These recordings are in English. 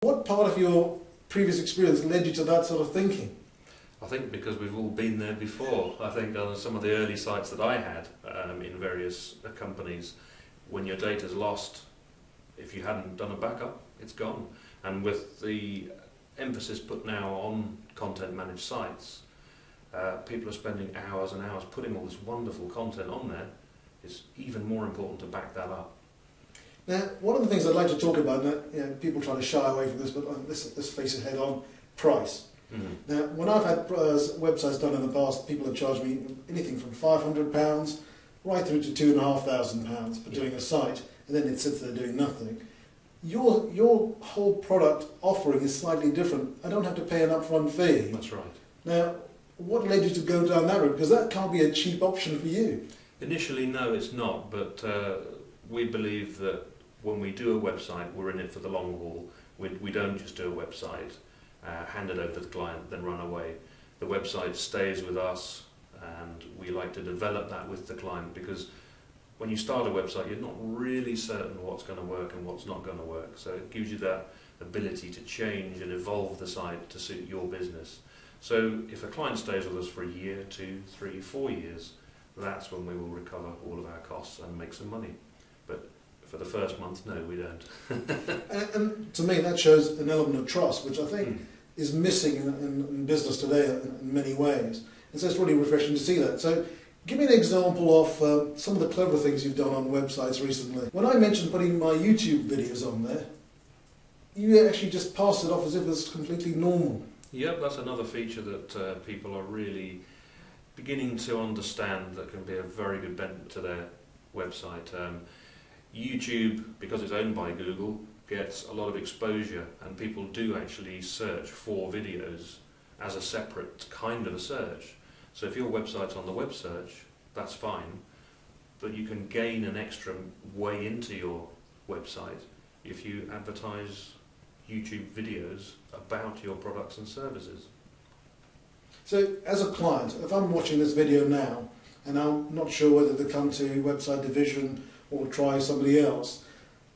What part of your previous experience led you to that sort of thinking? I think because we've all been there before. I think on some of the early sites that I had in various companies, when your data's lost, if you hadn't done a backup, it's gone. And with the emphasis put now on content managed sites, people are spending hours and hours putting all this wonderful content on there. It's even more important to back that up. Now, one of the things I'd like to talk about, and people try to shy away from this, but let's face it head on, price. Mm-hmm. Now, when I've had websites done in the past, people have charged me anything from £500 right through to £2,500 for doing a site, and then it sits there doing nothing. Your whole product offering is slightly different. I don't have to pay an upfront fee. That's right. Now, what led you to go down that route? Because that can't be a cheap option for you. Initially, no, it's not, but we believe that when we do a website, we're in it for the long haul. We don't just do a website, hand it over to the client, then run away. The website stays with us, and we like to develop that with the client, because when you start a website, you're not really certain what's going to work and what's not going to work. So it gives you that ability to change and evolve the site to suit your business. So if a client stays with us for a year, 2, 3, 4 years, that's when we will recover all of our costs and make some money. But for the first month, no, we don't. and to me, that shows an element of trust, which I think is missing in business today in many ways. And so it's really refreshing to see that. So give me an example of some of the clever things you've done on websites recently. When I mentioned putting my YouTube videos on there, you actually just passed it off as if it was completely normal. Yep, that's another feature that people are really beginning to understand that can be a very good benefit to their website. YouTube, because it's owned by Google, gets a lot of exposure, and people do actually search for videos as a separate kind of a search. So if your website's on the web search, that's fine, but you can gain an extra way into your website if you advertise YouTube videos about your products and services. So as a client, if I'm watching this video now and I'm not sure whether to come to Website Division or try somebody else,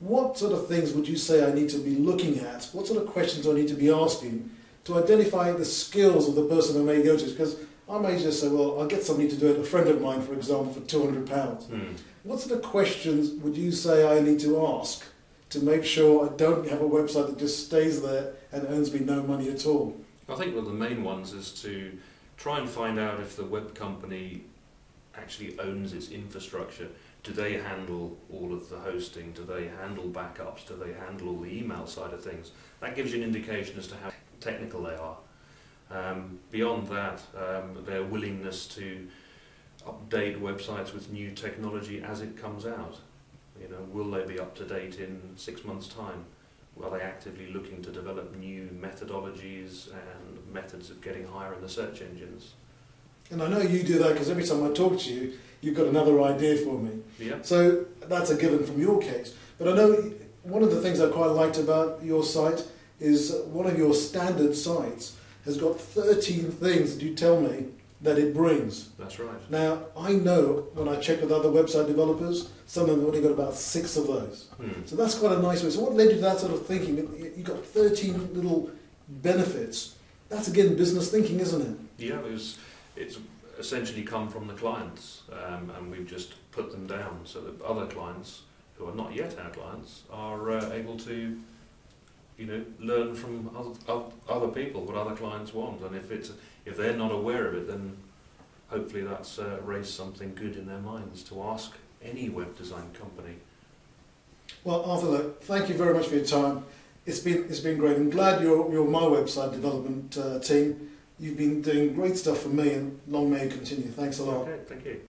what sort of things would you say I need to be looking at? What sort of questions do I need to be asking to identify the skills of the person I may go to? Because I may just say, well, I'll get somebody to do it, a friend of mine, for example, for £200. What sort of questions would you say I need to ask to make sure I don't have a website that just stays there and earns me no money at all? I think one of the main ones is to try and find out if the web company actually owns its infrastructure. Do they handle all of the hosting? Do they handle backups? Do they handle all the email side of things? That gives you an indication as to how technical they are. Beyond that, their willingness to update websites with new technology as it comes out. You know, will they be up to date in 6 months' time? Are they actively looking to develop new methodologies and methods of getting higher in the search engines? And I know you do that because every time I talk to you, you've got another idea for me. Yeah. So that's a given from your case. But I know one of the things I quite liked about your site is one of your standard sites has got 13 things that you tell me that it brings. That's right. Now, I know when I check with other website developers, some of them have only got about 6 of those. So that's quite a nice way. So what led you to that sort of thinking? You've got 13 little benefits. That's, again, business thinking, isn't it? Yeah, it's essentially come from the clients, and we've just put them down so that other clients, who are not yet our clients, are able to, you know, learn from other people what other clients want. And if they're not aware of it, then hopefully that's raised something good in their minds to ask any web design company. Well, Arthur, look, thank you very much for your time. It's been great. I'm glad you're my website development team. You've been doing great stuff for me, and long may it continue. Thanks a lot. Okay, thank you.